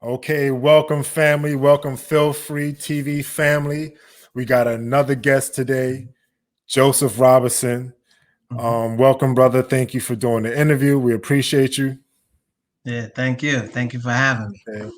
Okay, welcome family. Welcome Feel Free TV family. We got another guest today, Joseph Robinson. Mhm. Welcome, brother. Thank you for doing the interview. We appreciate you. Yeah, thank you. Thank you for having me. Okay.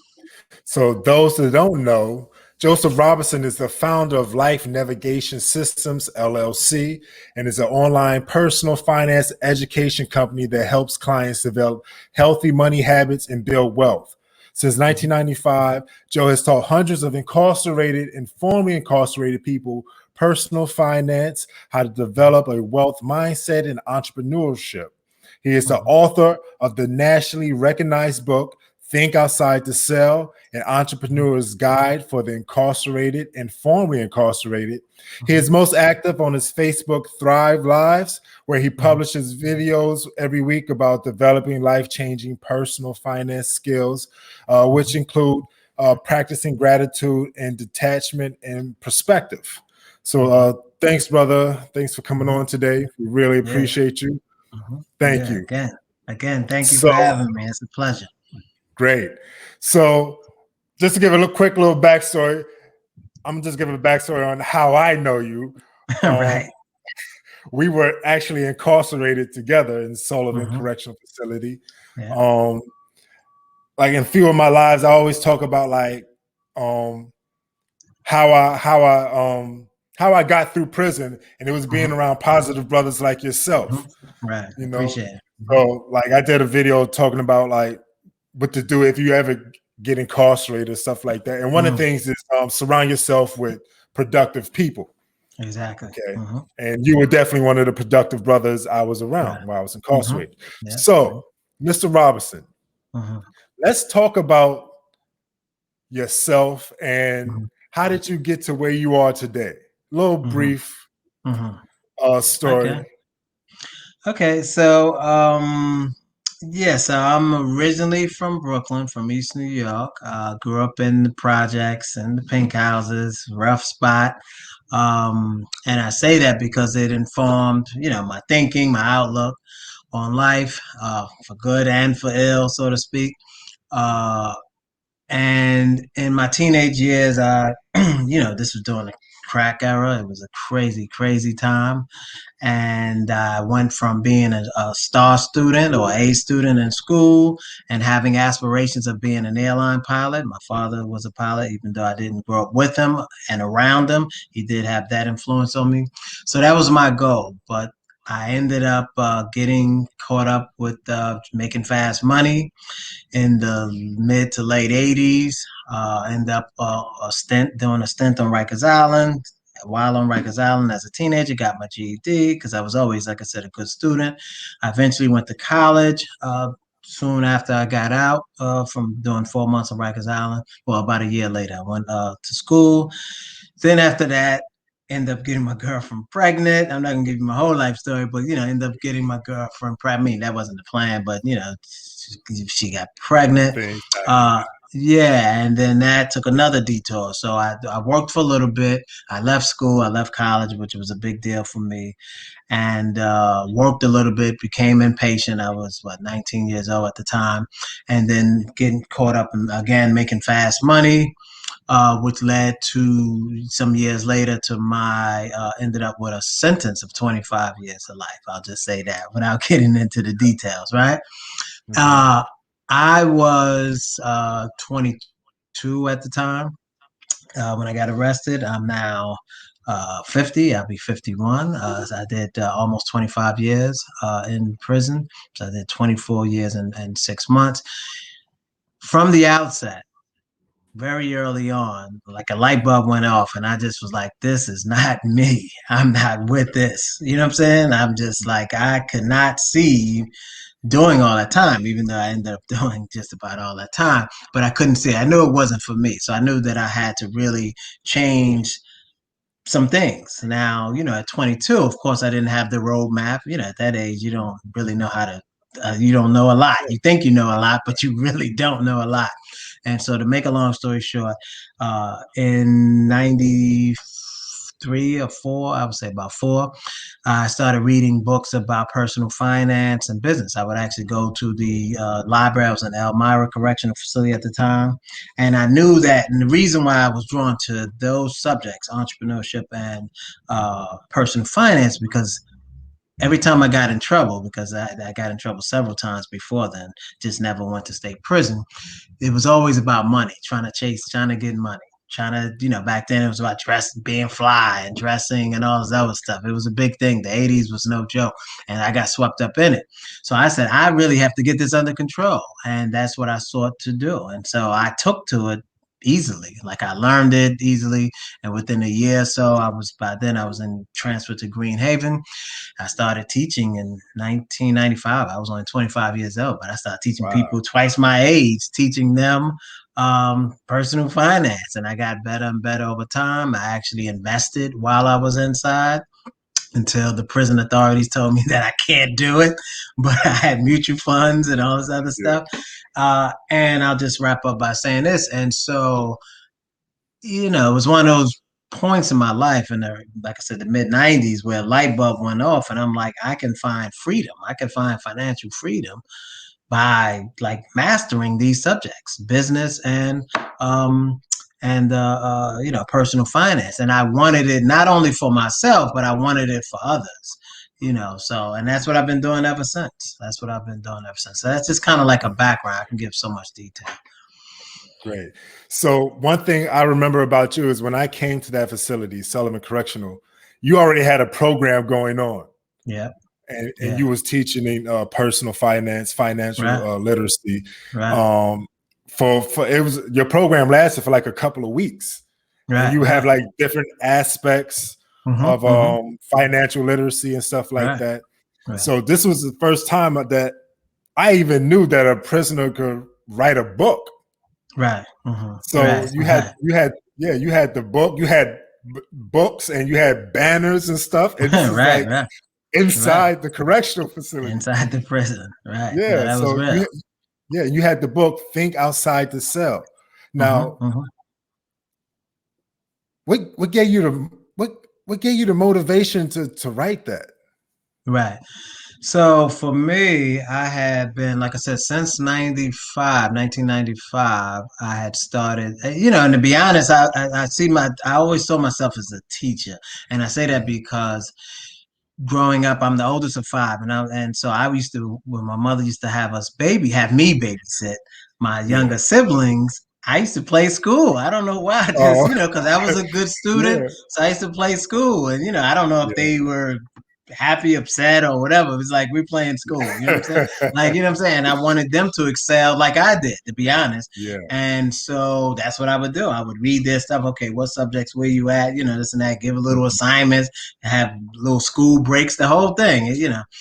So those that don't know, Joseph Robinson is the founder of Life Navigation Systems, LLC, and is an online personal finance education company that helps clients develop healthy money habits and build wealth. Since Mhm. 1995, Joe has taught hundreds of incarcerated and formerly incarcerated people personal finance, how to develop a wealth mindset, and entrepreneurship. He is the Mhm. author of the nationally recognized book, Think Outside the Cell, an entrepreneur's guide for the incarcerated and formerly incarcerated. He Mhm. is most active on his Facebook Thrive Lives, where he Mhm. publishes videos every week about developing life-changing personal finance skills, which Mhm. include practicing gratitude and detachment and perspective. So Mhm. thanks, brother. Thanks for coming Mhm. on today. We really Yeah. appreciate you. Thank Yeah. you. Again, thank you So for having me. It's a pleasure. great. So just to give a quick little backstory, I'm just giving a backstory on how I know you. Um, Right. we were actually incarcerated together in Sullivan Mhm. Correctional Facility. Yeah. Um, like in a few of my lives, I always talk about like um, how I got through prison, and it was being Mhm. around positive brothers like Mhm. yourself. Right. You know, Appreciate it. so like I did a video talking about like what to do if you ever get incarcerated, stuff like that. And one of the Mhm. things is surround yourself with productive people. Exactly. Okay. Mhm. And you were definitely one of the productive brothers I was Right. around while I was Mhm. incarcerated. Yeah. So, Mr. Robinson, Mhm. let's talk about yourself and Mhm. how did you get to where you are today? A little Mhm. brief Mhm. story. Okay. Okay, yeah, so I'm originally from Brooklyn, from East New York. Grew up in the projects and the pink houses, rough spot. And I say that because it informed, my thinking, my outlook on life, for good and for ill, so to speak. Uh, and in my teenage years, this was during the crack era. It was a crazy, crazy time, and I went from being a star student or A student in school and having aspirations of being an airline pilot. My father was a pilot, even though I didn't grow up with him and around him. He did have that influence on me. So that was my goal. But I ended up getting caught up with making fast money in the mid to late 80s. End up doing a stint on Rikers Island. While on Rikers Island as a teenager, got my GED because I was always, like I said, a good student. I eventually went to college. Soon after I got out from doing 4 months on Rikers Island, well, about a year later, I went to school. Then after that, end up getting my girlfriend pregnant. I'm not gonna give you my whole life story, but end up getting my girlfriend pregnant. I mean, that wasn't the plan, but she got pregnant. Things happen. Uh, yeah, and then that took another detour. So I worked for a little bit. I left school. I left college, which was a big deal for me, and worked a little bit. Became impatient. I was 19 years old at the time, and then getting caught up in, again, making fast money, which led to some years later to my ended up with a sentence of 25 years of life. I'll just say that without getting into the details, right? Mhm. Uh, I was 22 at the time when I got arrested. I'm now 50. I'll be 51. So I did almost 25 years in prison. So I did 24 years and 6 months. From the outset, very early on, like a light bulb went off, and I just was like, this is not me. I'm not with this. You know what I'm saying? I'm just like, I could not see doing all that time, even though I ended up doing just about all that time, but I couldn't see. I knew it wasn't for me. So I knew that I had to really change some things. Now, at 22, of course, I didn't have the roadmap. At that age, you don't really know how to, you don't know a lot. You think you know a lot, but you really don't know a lot. And so, to make a long story short, in 93, three or four, I would say about four, I started reading books about personal finance and business. I would actually go to the library. I was in Elmira Correctional Facility at the time. And I knew that, and the reason why I was drawn to those subjects, entrepreneurship and personal finance, because every time I got in trouble, because I got in trouble several times before then, just never went to state prison, it was always about money, trying to get money, trying to, back then it was about dressing, being fly and dressing and all this other stuff. It was a big thing. The 80s was no joke. And I got swept up in it. So I said, I really have to get this under control. And that's what I sought to do. And so I took to it easily. Like I learned it easily. And within a year or so, by then I was in transfer to Green Haven. I started teaching in 1995. I was only 25 years old, but I started teaching Wow. people twice my age, teaching them personal finance. And I got better and better over time. I actually invested while I was inside until the prison authorities told me that I can't do it. But I had mutual funds and all this other Yeah. stuff. And I'll just wrap up by saying this. And so, it was one of those points in my life in the, like I said, the mid 90s where a light bulb went off and I'm like, I can find freedom. I can find financial freedom by like mastering these subjects, business um personal finance. And I wanted it not only for myself, but I wanted it for others. So and that's what I've been doing ever since. So that's just kind of like a background. I can give so much detail. Great. So one thing I remember about you is when I came to that facility, Sullivan Correctional, you already had a program going on, Yeah. and Yeah. you was teaching personal finance, financial Right. literacy. Right. Um, for it was your program lasted for like a couple of weeks, and Right. you have Right. like different aspects Mm-hmm. of Mm-hmm. financial literacy and stuff like Right. that. Right. So this was the first time that I even knew that a prisoner could write a book. Right. Mm-hmm. So Right. Right. you had the book, you had books, and you had banners and stuff, and this is Right. like Right. Right. inside the correctional facility. Inside the prison. Right. No, Yeah, that was so real. you had the book Think Outside the Cell. Mm-hmm. Now, Mm-hmm. what gave you the what gave you the motivation to write that? Right. So for me, I had been, like I said, since 1995, I had started, and to be honest, I always saw myself as a teacher. And I say that because growing up, I'm the oldest of five. And so I used to, when my mother used to have me babysit my Yeah. younger siblings, I used to play school. I don't know why, just, Oh, because I was a good student. yeah, So I used to play school. And, I don't know if yeah. they were happy, upset, or whatever. It was like we're playing school. You know what I'm saying? Like, what I'm saying? I wanted them to excel like I did, to be honest. Yeah. And so that's what I would do. I would read their stuff. Okay, what subjects where you at? This and that. Give a little Mhm. assignments, have little school breaks, the whole thing.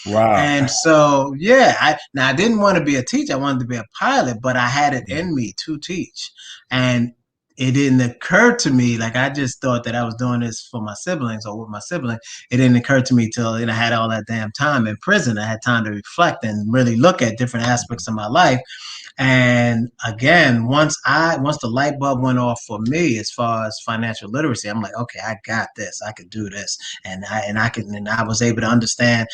Wow. And so, yeah, I didn't want to be a teacher. I wanted to be a pilot, but I had it Mhm. in me to teach. And it didn't occur to me, like I just thought that I was doing this for my siblings or with my sibling. It didn't occur to me till I had all that damn time in prison. I had time to reflect and really look at different aspects of my life. And again, once the light bulb went off for me as far as financial literacy, I'm like, okay, I got this. I could do this, and I was able to understand,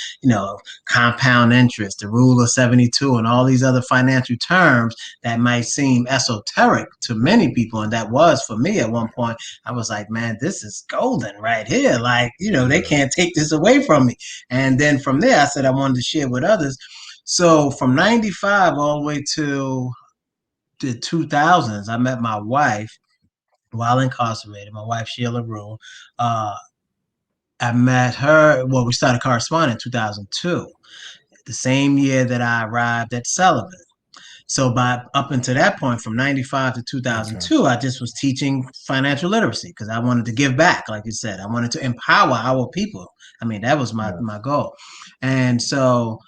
compound interest, the rule of 72, and all these other financial terms that might seem esoteric to many people, and that was for me at one point. I was like, man, this is golden right here. Like, they Yeah. can't take this away from me. And then from there, I said I wanted to share with others. So from 95 all the way to the 2000s, I met my wife while incarcerated, my wife, Sheila Rule. Uh, I met her, well, we started corresponding in 2002, the same year that I arrived at Sullivan. So by up until that point, from 95 to Okay. 2002, I just was teaching financial literacy because I wanted to give back, like you said. I wanted to empower our people. I mean, that was my, Yeah. my goal. And so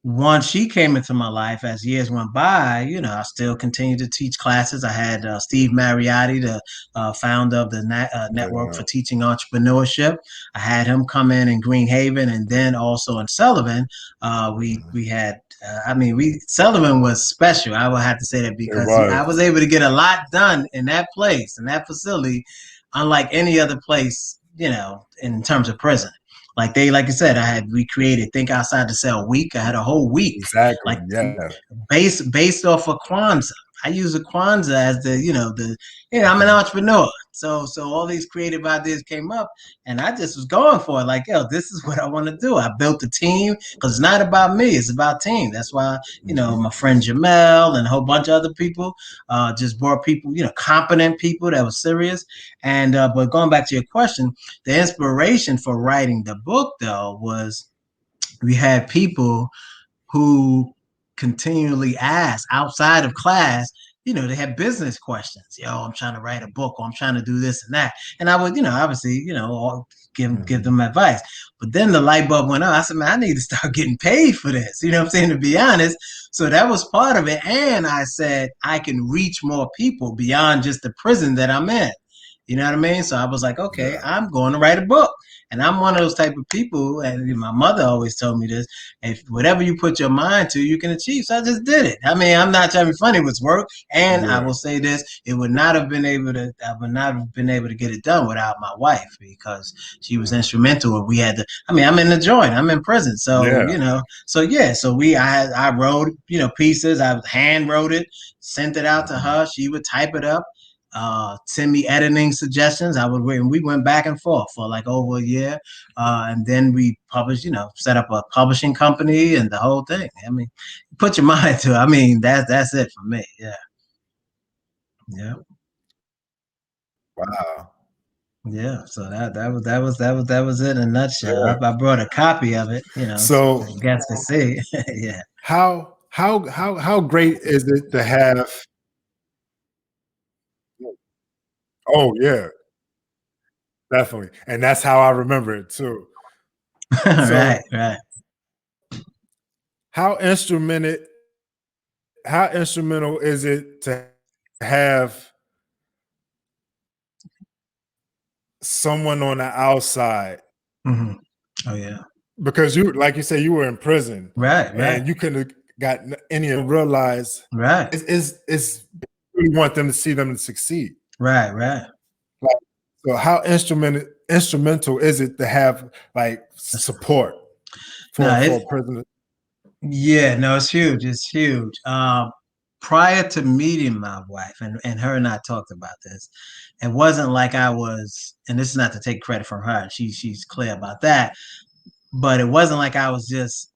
once she came into my life, as years went by, I still continued to teach classes. I had Steve Mariotti, the founder of the Network for Yeah. Teaching Entrepreneurship. I had him come in Green Haven, and then also in Sullivan. We had, Sullivan was special. I would have to say that It because I was was. able to get a lot done in that place, in that facility, unlike any other place in terms of prison. Like you said, we created Think Outside the Cell week. I had a whole week, Exactly. like Yeah. based off of Kwanzaa. I use the Kwanzaa as I'm an Okay. entrepreneur. So all these creative ideas came up, and I just was going for it. Like, yo, this is what I want to do. I built a team because it's not about me; it's about team. That's why Mhm. my friend Jamel and a whole bunch of other people just brought people, competent people that was serious. And but going back to your question, the inspiration for writing the book though was we had people who continually ask outside of class, they have business questions. Yo, I'm trying to write a book, or I'm trying to do this and that. And I would, obviously, give Mhm. them advice. But then the light bulb went on. I said, man, I need to start getting paid for this. You know what I'm saying? To be honest. So that was part of it. And I said, I can reach more people beyond just the prison that I'm in. You know what I mean? So I was like, okay, Yeah. I'm going to write a book. And I'm one of those type of people, and my mother always told me this: if whatever you put your mind to, you can achieve. So I just did it. I mean, I'm not trying to be funny, it was work. And I Yeah. will say this: I would not have been able to get it done without my wife, because she was Mm. instrumental. We had to. I mean, I'm in the joint. I'm in prison, so Yeah. So yeah, so I wrote pieces. I hand wrote it, sent it out to Mhm. her. She would type it up, send me editing suggestions. I would wait, and we went back and forth for like over a year, and then we published. Set up a publishing company and the whole thing. I mean, put your mind to it. I mean, that's it for me. Yeah, yeah, Wow. yeah. So that was it in a nutshell. Yeah. I brought a copy of it, so So the guests can see. Yeah. how great is it to have? Oh yeah, definitely, and that's how I remember it too. Right, So right. how instrumented how instrumental is it to have someone on the outside, Hmm. Oh yeah. because you, like you say, you were in prison Right, right, and you couldn't have gotten any realize right, it's we want them to see them to succeed. right, right. Like, so how instrumental is it to have like support No, for it's a prison? Yeah, no, it's huge. It's huge. Prior to meeting my wife, and her and I talked about this, it wasn't like I was, and this is not to take credit from her. She's clear about that, but it wasn't like I was just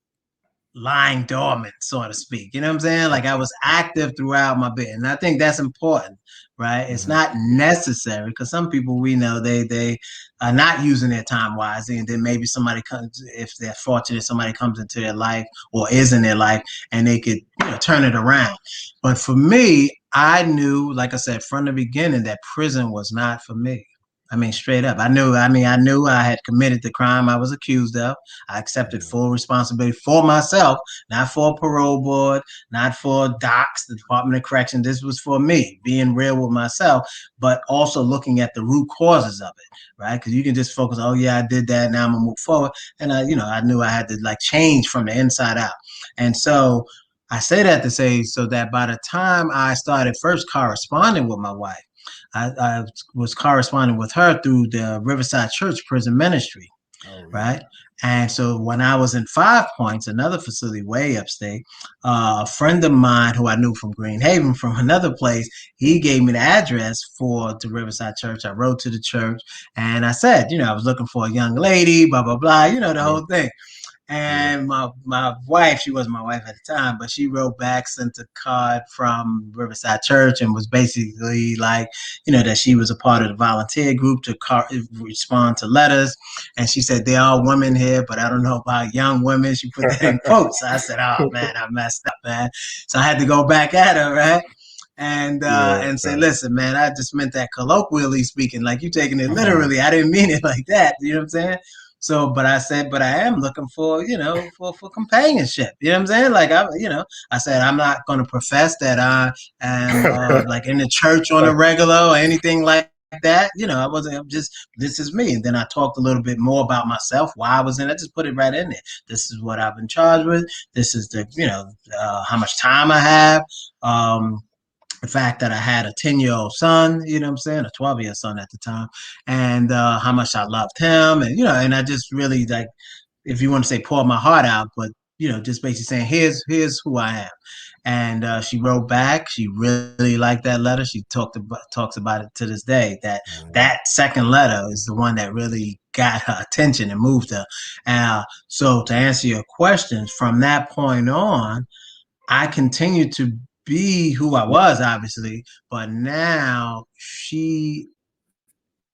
lying dormant, so to speak. You know what I'm saying? Like I Okay. was active throughout my bit, and I think that's important, right? It's Mhm. not necessary because some people we know they are not using their time wisely, and then maybe somebody comes, if they're fortunate, somebody comes into their life or is in their life, and they could turn it around. But for me, I knew, like I said from the beginning, that prison was not for me. I mean, straight up. I knew. I knew I had committed the crime I was accused of. I accepted Mhm. full responsibility for myself, not for a parole board, not for docs, the Department of Correction. This was for me, being real with myself, but also looking at the root causes of it, right? Because you can just focus, oh yeah, I did that, now I'm gonna move forward. And I knew I had to like change from the inside out. And so I say that to say so that by the time I started first corresponding with my wife, I was corresponding with her through the Riverside Church Prison Ministry, Oh yeah. right? And so when I was in Five Points, another facility way upstate, a friend of mine who I knew from Green Haven from another place, he gave me the address for the Riverside Church. I wrote to the church and I said, I was looking for a young lady, blah, blah, blah, the Yeah. whole thing. Yeah. And my wife, she wasn't my wife at the time, but she wrote back, sent a card from Riverside Church, and was basically like, that she was a part of the volunteer group to respond to letters. And she said, there are women here, but I don't know about young women. She put that in quotes. I said, oh man, I messed up, man. So I had to go back at her, right? Yeah. And say, listen, man, I just meant that colloquially speaking, like you taking it literally. I didn't mean it like that. You know what I'm saying? So, but I said, but I am looking for, for companionship. You know what I'm saying? Like I said, I'm not going to profess that I am like in the church on a regular or anything like that. I wasn't. I'm just, this is me. And then I talked a little bit more about myself, why I was in it. Just put it right in there. This is what I've been charged with. This is the, how much time I have. the fact that I had a 10-year-old son, you know what I'm saying, a 12-year son at the time, and how much I loved him. And, and I just really, like, if you want to say pour my heart out, but, just basically saying, here's who I am. And she wrote back. She really liked that letter. She talks about it to this day. That second letter is the one that really got her attention and moved her. So to answer your questions, from that point on, I continued to be who I was, obviously, but now she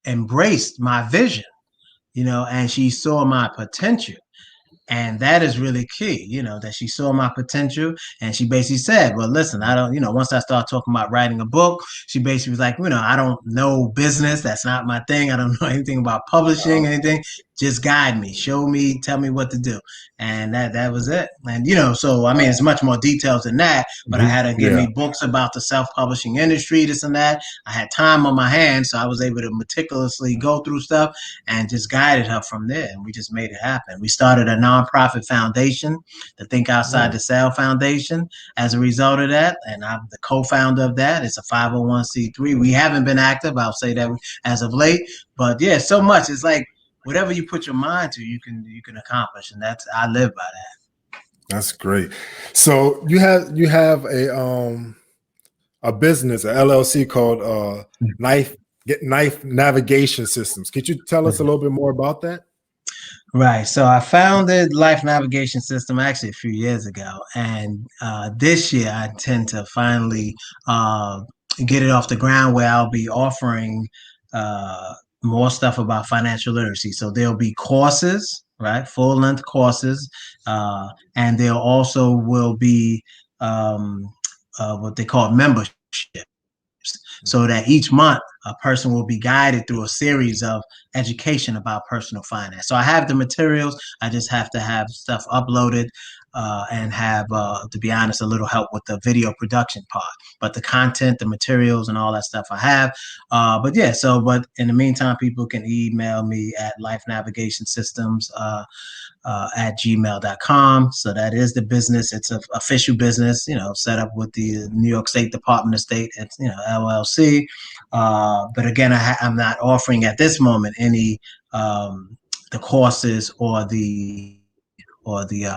embraced my vision, and she saw my potential. And that is really key, that she saw my potential, and she basically said, well, listen, I don't, once I start talking about writing a book, she basically was like, I don't know business. That's not my thing. I don't know anything about publishing, anything. Just guide me, show me, tell me what to do. And that was it. And, so, I mean, it's much more details than that, but I had her give Yeah. me books about the self-publishing industry, this and that. I had time on my hands, so I was able to meticulously go through stuff and just guided her from there. And we just made it happen. We started a nonprofit foundation, the Think Outside the Cell Foundation, as a result of that. And I'm the co-founder of that. It's a 501c3. We haven't been active, I'll say that, as of late. But yeah, so much. It's like whatever you put your mind to, you can accomplish. And I live by that. That's great. So you have a business, a LLC called Knife Navigation Systems. Could you tell us a little bit more about that? Right. So I founded Life Navigation System actually a few years ago, and this year I intend to finally get it off the ground where I'll be offering uh, more stuff about financial literacy. So there'll be courses, right, full length courses, and there also will be what they call membership, so that each month a person will be guided through a series of education about personal finance. So I have the materials. I just have to have stuff uploaded and have, to be honest, a little help with the video production part. But the content, the materials, and all that stuff I have. But yeah, but in the meantime, people can email me at lifenavigationsystems at gmail.com. So that is the business. It's an official business, set up with the New York State Department of State. It's, LLC. But again, I'm not offering at this moment any the courses or the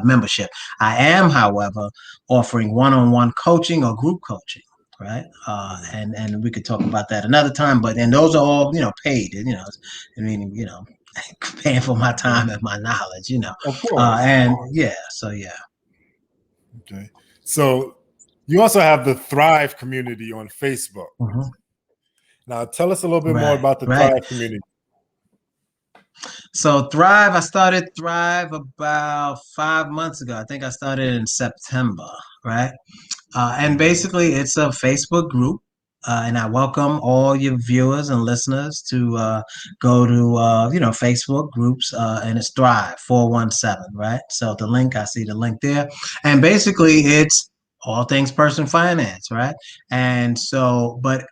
membership. I am, however, offering one-on-one coaching or group coaching. Right. And we could talk about that another time, and those are all, paid, paying for my time and my knowledge, Of course. and yeah, so yeah. Okay. So you also have the Thrive community on Facebook. Mm-hmm. Now tell us a little bit more Right, about the right. Thrive community. So Thrive, I started Thrive about 5 months ago. I think I started in September, right? And basically, it's a Facebook group, and I welcome all your viewers and listeners to go to Facebook groups, and it's Thrive 417, right? So I see the link there, and basically it's all things person finance, right? And so, but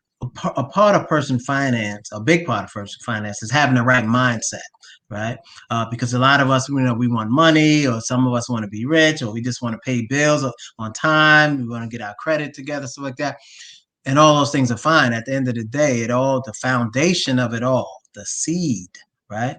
a part of person finance, a big part of person finance, is having the right mindset. Right, because a lot of us, we want money, or some of us want to be rich, or we just want to pay bills on time. We want to get our credit together, stuff like that. And all those things are fine. At the end of the day, the foundation of it all, the seed, right,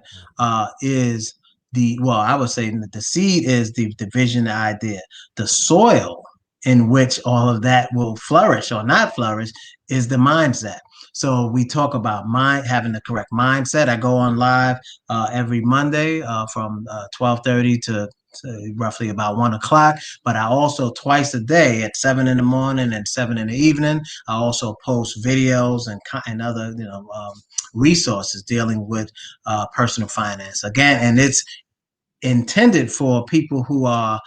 is I would say the seed is the vision, the idea. The soil in which all of that will flourish or not flourish is the mindset. So we talk about having the correct mindset. I go on live every Monday from 12:30 to roughly about 1 o'clock. But I also twice a day at 7 in the morning and 7 in the evening. I also post videos and other resources dealing with personal finance. Again, and it's intended for people who are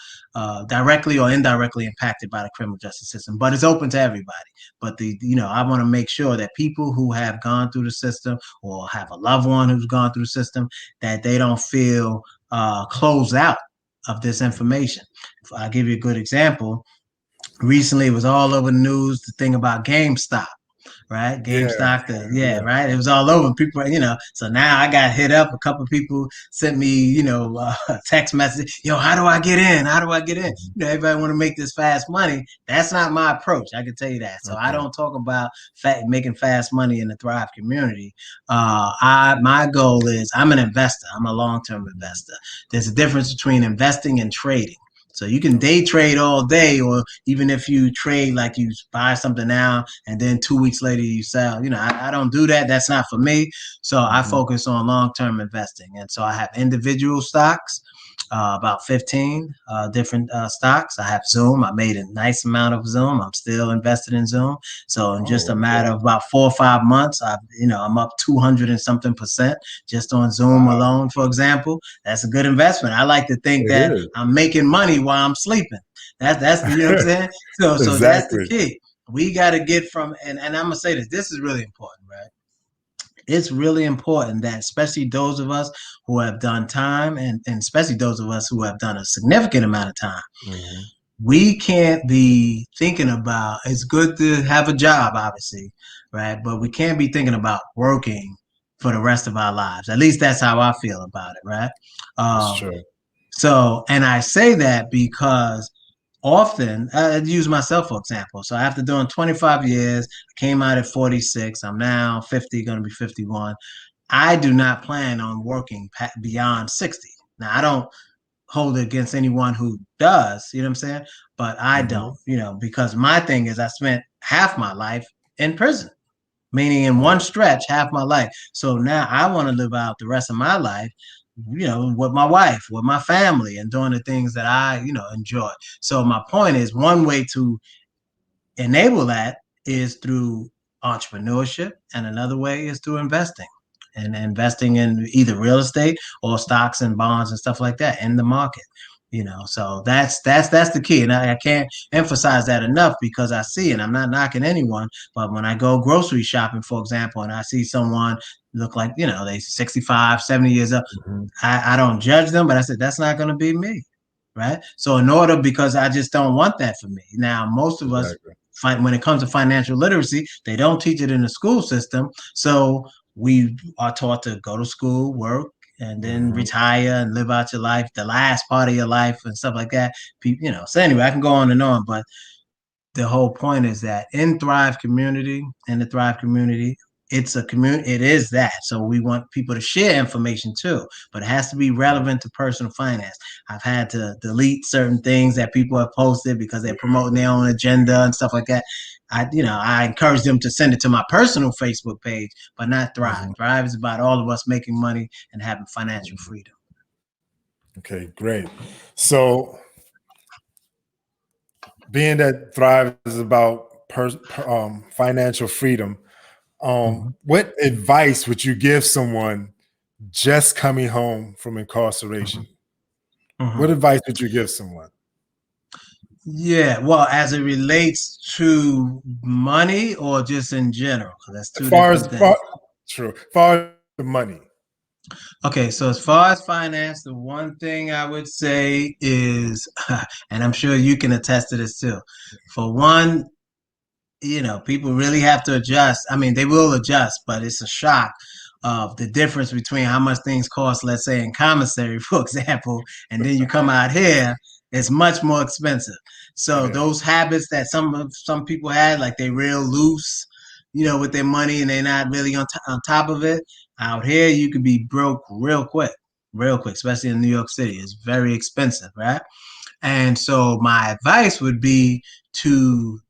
directly or indirectly impacted by the criminal justice system, but it's open to everybody. But I want to make sure that people who have gone through the system or have a loved one who's gone through the system, that they don't feel closed out of this information. I'll give you a good example. Recently, it was all over the news, the thing about GameStop. right? Yeah. GameStop, yeah, Yeah. right. It was all over. People, so now I got hit up. A couple of people sent me, a text message. Yo, how do I get in? How do I get in? Mhm. Everybody want to make this fast money. That's not my approach. I can tell you that. So I Okay. don't talk about making fast money in the Thrive community. My goal is I'm an investor. I'm a long term investor. There's a difference between investing and trading. So you can day trade all day, or even if you trade like you buy something now and then 2 weeks later you sell. I don't do that. That's not for me. So I Mhm. focus on long term investing. And so I have individual stocks, about 15 different stocks. I have Zoom. I made a nice amount of Zoom. I'm still invested in Zoom. So in just Oh, a okay. matter of about 4 or 5 months, I'm up 200 and something percent just on Zoom Wow. alone, for example. That's a good investment. I like to think It that is. I'm making money while I'm sleeping. That's the, what I'm saying? So that's the Exactly. key. We got to get from, and I'm going to say this, this is really important, right? It's really important that especially those of us who have done time, and especially those of us who have done a significant amount of time, Mhm. we can't be thinking about, it's good to have a job, obviously, right? But we can't be thinking about working for the rest of our lives. At least that's how I feel about it, right? That's Um, true. and I say that because often, I use myself for example. So after doing 25 years, I came out at 46. I'm now 50, going to be 51. I do not plan on working beyond 60. Now, I don't hold it against anyone who does, you know what I'm saying? But I don't, Mhm. because my thing is I spent half my life in prison, meaning in one Right. stretch, half my life. So now I want to live out the rest of my life, with my wife, with my family, and doing the things that I, enjoy. So my point is, one way to enable that is through entrepreneurship, and another way is through investing, and investing in either real estate or stocks and bonds and stuff like that in the market. So that's the key, and I can't emphasize that enough, because I see, and I'm not knocking anyone, but when I go grocery shopping, for example, and I see someone look like, they 65, 70 years old, Mhm. I don't judge them, but I said that's not going to be me, right? So in order, because I just don't want that for me. Now, most of us, Exactly. when it comes to financial literacy, they don't teach it in the school system. So we are taught to go to school, work, and then Mhm. retire and live out your life, the last part of your life, and stuff like that. So anyway, I can go on and on, but the whole point is that in the Thrive community, it's a community. It is that. So we want people to share information too, but it has to be relevant to personal finance. I've had to delete certain things that people have posted because they're promoting their own agenda and stuff like that. I encourage them to send it to my personal Facebook page, but not Thrive. Mhm. Thrive is about all of us making money and having financial Mhm. freedom. Okay, great. So, being that Thrive is about financial freedom, Mhm. what advice would you give someone just coming home from Mhm. incarceration? What Mhm. advice would you give someone? Yeah, well, as it relates to money or just in general, because that's As two far different as things. true, as far as the money. Okay, so as far as finance, the one thing I would say is, and I'm sure you can attest to this too. For one, people really have to adjust. I mean, they will adjust, but it's a shock of the difference between how much things cost, let's say in commissary, for example, and then you come out here, it's much more expensive. So Yeah. those habits that some people had, like they real loose, with their money, and they're not really on top of it. Out here, you could be broke real quick, especially in New York City. It's very expensive, right? And so my advice would be to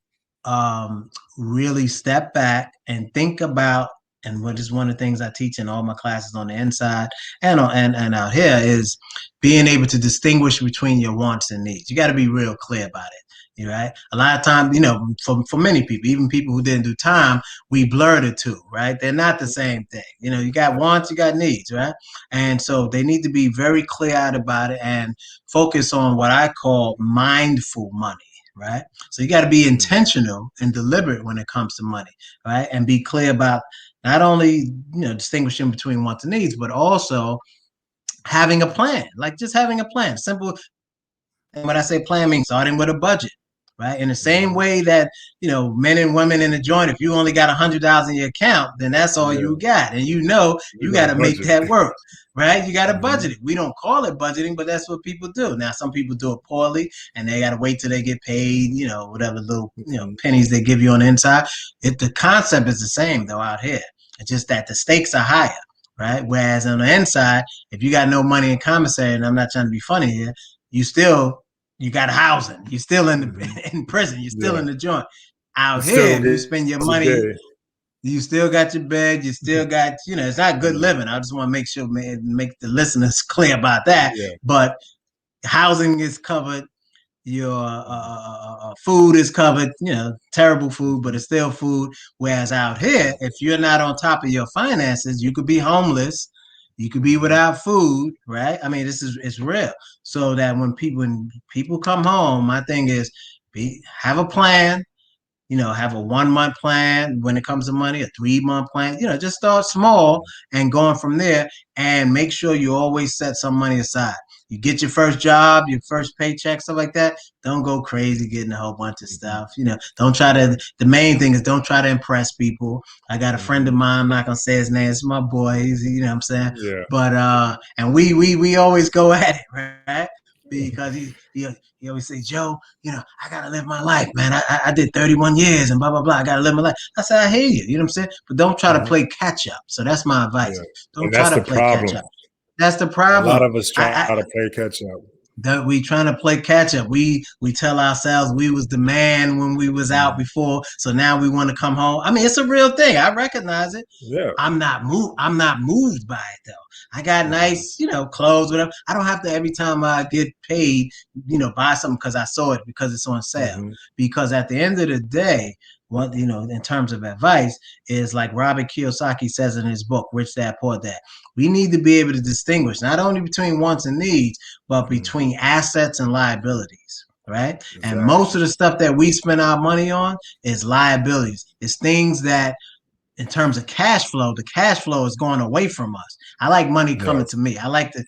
really step back and think about, and what is one of the things I teach in all my classes on the inside and out here is being able to distinguish between your wants and needs. You got to be real clear about it. Right. A lot of times, for many people, even people who didn't do time, we blur the two, right? They're not the same thing. You got wants, you got needs, right? And so they need to be very clear out about it and focus on what I call mindful money, right? So you got to be Mhm. intentional and deliberate when it comes to money, right? And be clear about not only distinguishing between wants and needs, but also having a plan. Like just having a plan. Simple. And when I say plan, I mean starting with a budget. right? In the same way that, men and women in the joint, if you only got $100 in your account, then that's all Yeah. you got. And you We got got a to make budget. that work, right? You got to budget Mhm. it. We don't call it budgeting, but that's what people do. Now, some people do it poorly and they got to wait till they get paid, whatever little, Mhm. pennies they give you on the inside. The concept is the same though out here. It's just that the stakes are higher, right? Whereas on the inside, if you got no money in commissary, and I'm not trying to be funny here, you got housing. You're still Mhm. in prison. You're still Yeah. in the joint. You Out still here, gonna if you spend your get money, today. you still got your bed. You still got, it's not good Yeah. living. I just want to make sure, man, make the listeners clear about that. Yeah. But housing is covered. Your food is covered, terrible food, but Mhm. it's still food. Whereas out here, if you're not on top of your finances, you could be homeless, you could be Mhm. without food, right? I mean, it's real. So that when people come home, my thing is have a plan, have a 1 month plan when it comes to money, a 3 month plan, just start small and going from there, and make sure you always set some money aside. You get your first job, your first paycheck, stuff like that. Don't go crazy getting a whole bunch of Mhm. stuff. Don't try to, the main thing is don't try to impress people. I got a friend of Mhm. mine, I'm not gonna say his name, it's my boy, what I'm saying? Yeah. But and we always go at it, right? Because he always say, Joe, I gotta live my life, man. I did 31 years and blah blah blah. I gotta live my life. I said, I hear you. You know what I'm saying? But don't try to Mhm. play catch up. So that's my advice. Yeah. Don't And try that's to the play catch problem. up. That's the A lot problem. of us try I to play catch up. that we trying to play catch up. We tell ourselves we was the man when we was out Mhm. before, so now we want to come home. I mean, it's a real thing. I recognize it. Yeah. I'm not moved by it though. I got Mhm. nice, clothes, whatever. I don't have to every time I get paid, buy something because I saw it because it's on sale. Mhm. Because at the end of the day, what in terms of advice is like Robert Kiyosaki says in his book, Rich Dad Poor Dad. We need to be able to distinguish not only between wants and needs, but Mhm. between assets and liabilities. Right. And most Exactly. of the stuff that we spend our money on is liabilities. It's things that in terms of cash flow, the cash flow is going away from us. I like money coming to Yes. me. I like to,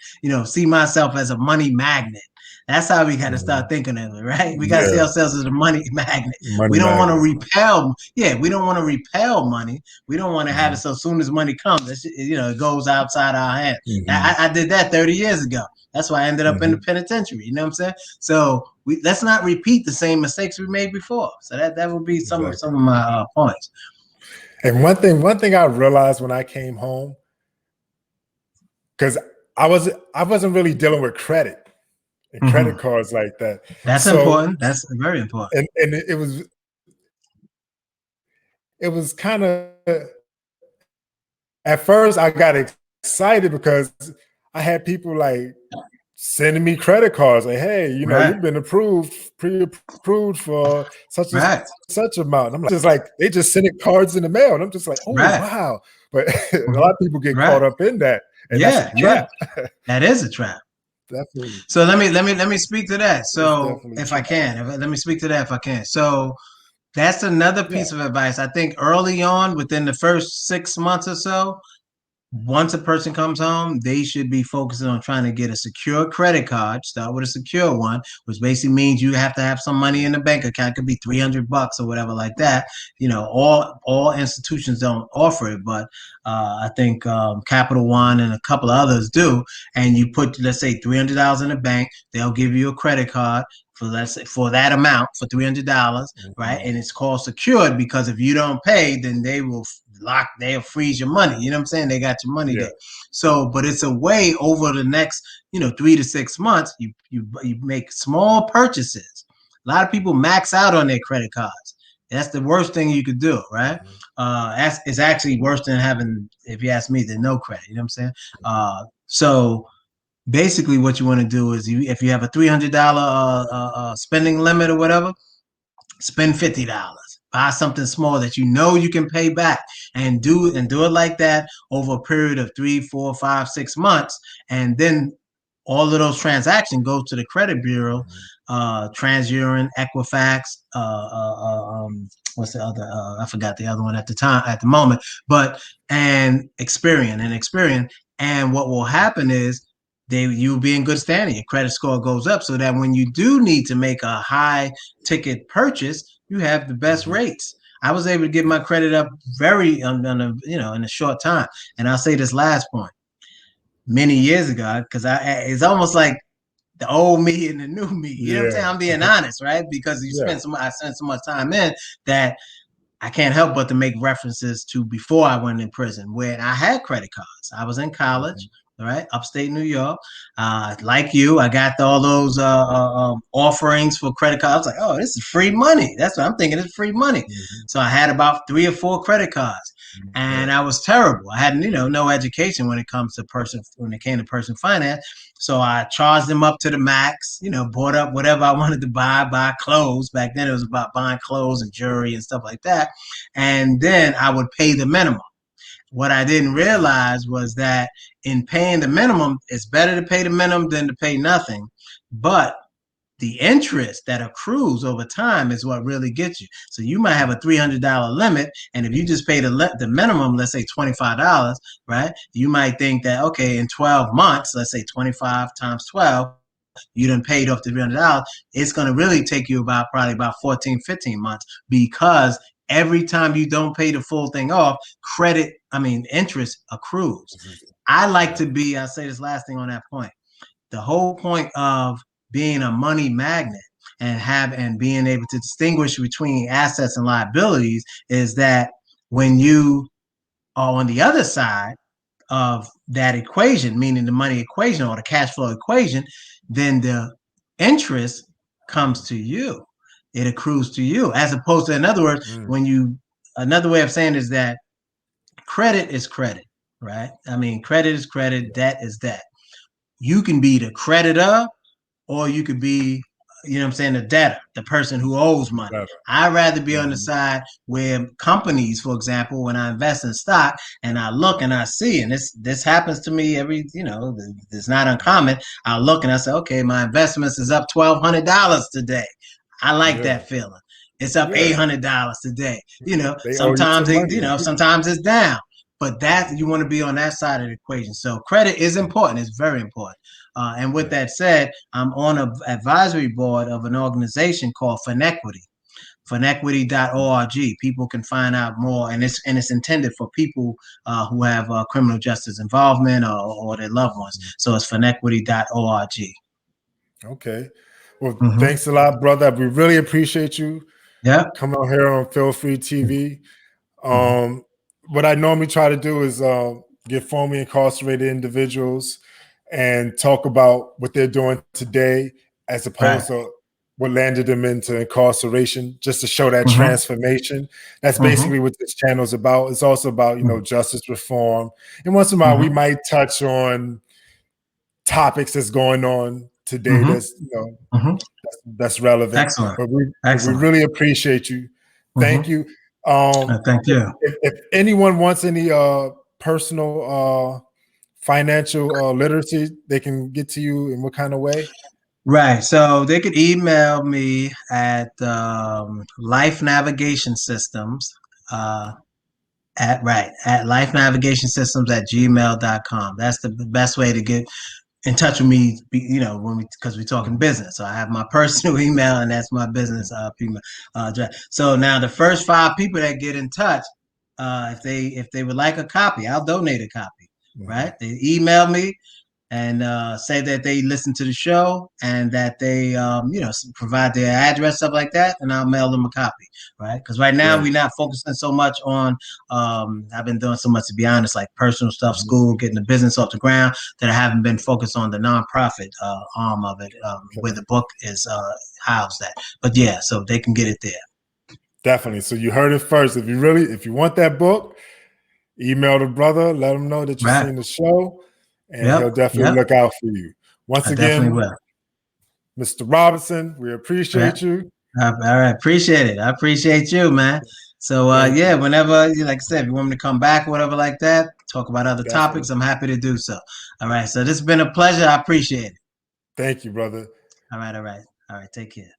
see myself as a money magnet. That's how we got to start Mhm. thinking of it, right? We got to see Yeah. ourselves as a money magnet. Money We don't want to magnet. repel. Yeah, we don't want to repel money. We don't want to have it Mhm. so soon as money comes, it goes outside our hands. Mhm. I did that 30 years ago. That's why I ended up in the Mhm. penitentiary. You know what I'm saying? So let's not repeat the same mistakes we made before. So that would be some Exactly. of my points. And one thing I realized when I came home, because I wasn't really dealing with credit and credit Mm-hmm. cards like that. That's So important. That's very important. and it was kind of, at first I got excited because I had people like sending me credit cards like, hey, Right. you've been pre-approved for such and Right. such amount. And I'm just like, they just sending cards in the mail. And I'm just like, oh Right. wow. But a Mm-hmm. lot of people get caught Right. up in that. And that's a Yeah. Yeah. trap. That is a trap. Definitely. So let me speak to that. It's So definitely if I true. can, let me speak to that if I can. So that's another Yeah. piece of advice. I think early on, within the first 6 months or so, once a person comes home, they should be focusing on trying to get a secure credit card. Start with a secure one, which basically means you have to have some money in the bank account. It could be $300 or whatever like that. All institutions don't offer it, but I think Capital One and a couple of others do. And you put, let's say, $300 in the bank. They'll give you a credit card for, let's say, for that amount, for $300, right? Mhm. And it's called secured because if you don't pay, then they'll freeze your money. You know what I'm saying? They got your money Yeah. there. So, but it's a way over the next, 3 to 6 months, you make small purchases. A lot of people max out on their credit cards. That's the worst thing you could do, right? Mhm. That's it's actually worse than having, if you ask me, than no credit. You know what I'm saying? So basically, what you want to do is, if you have a $300 spending limit or whatever, spend $50. Buy something small that you can pay back, and do it like that over a period of 3, 4, 5, 6 months, and then all of those transactions go to the credit bureau, Mhm. TransUnion, Equifax, what's the other? I forgot the other one at the moment, but and Experian. And what will happen is you'll be in good standing. Your credit score goes up, so that when you do need to make a high ticket purchase, you have the best rates. I was able to get my credit up very in a short time. And I'll say this last point. Many years ago, because it's almost like the old me and the new me. You know what I'm saying? Yeah. I'm being honest, right? Because Yeah. I spent so much time in that I can't help but to make references to before I went in prison, where I had credit cards. I was in college, right, upstate New York. Like you, I got all those offerings for credit cards. I was like, oh, this is free money. That's what I'm thinking. It's free money. So I had about 3 or 4 credit cards, and I was terrible. I had no education when it came to personal finance. So I charged them up to the max, bought up whatever I wanted to buy clothes. Back then it was about buying clothes and jewelry and stuff like that. And then I would pay the minimum. What I didn't realize was that in paying the minimum, it's better to pay the minimum than to pay nothing. But the interest that accrues over time is what really gets you. So you might have a $300 limit, and if you just pay the minimum, let's say $25, right? You might think that, okay, in 12 months, let's say 25 times 12, you done paid off the $300. It's going to really take you probably about 14, 15 months, because every time you don't pay the full thing off, interest accrues. I'll say this last thing on that point. The whole point of being a money magnet and being able to distinguish between assets and liabilities is that when you are on the other side of that equation, meaning the money equation or the cash flow equation, then the interest comes to you. It accrues to you, as opposed to, in other words, another way of saying is that credit is credit, right? Credit is credit, debt is debt. You can be the creditor, or you could be, the debtor, the person who owes money. I'd rather be on the side where companies, for example, when I invest in stock and I look and I see, and this happens to me it's not uncommon. I look and I say, okay, my investments is up $1,200 today. I like that feeling. It's up $800 today. They owe you some money. Sometimes it's down. But that you want to be on that side of the equation. So credit is important. It's very important. And with that said, I'm on an advisory board of an organization called Finequity, finequity.org. People can find out more, and it's intended for people who have criminal justice involvement or their loved ones. So it's finequity.org. Okay. Well, thanks a lot, brother. We really appreciate you coming on here on Feel Free TV. What I normally try to do is get formerly incarcerated individuals and talk about what they're doing today, as opposed to what landed them into incarceration, just to show that transformation. That's basically what this channel is about. It's also about, justice reform. And once in a while, we might touch on topics that's going on today that's relevant. Excellent. But we really appreciate you. Thank you. Thank you. If anyone wants any personal financial literacy, they can get to you in what kind of way? Right. So they could email me at lifenavigationsystems at lifenavigationsystems@gmail.com. That's the best way to get in touch with me, because we're talking business. So I have my personal email, and that's my business email address. So now the first 5 people that get in touch, if they would like a copy, I'll donate a copy. Right? They email me and say that they listen to the show and that they provide their address, stuff like that, and I'll mail them a copy. Right? Because right now we're not focusing so much on I've been doing so much, to be honest, like personal stuff, school, getting the business off the ground, that I haven't been focused on the nonprofit arm of it, where the book is housed at. But yeah, so they can get it there. Definitely. So you heard it first. If you want that book, email the brother, let him know that you've seen the show, and he'll definitely look out for you. Once again, Mr. Robinson, we appreciate you. All right. Appreciate it. I appreciate you, man. So whenever, like I said, if you want me to come back or whatever like that, talk about other topics, I'm happy to do so. All right. So this has been a pleasure. I appreciate it. Thank you, brother. All right. Take care.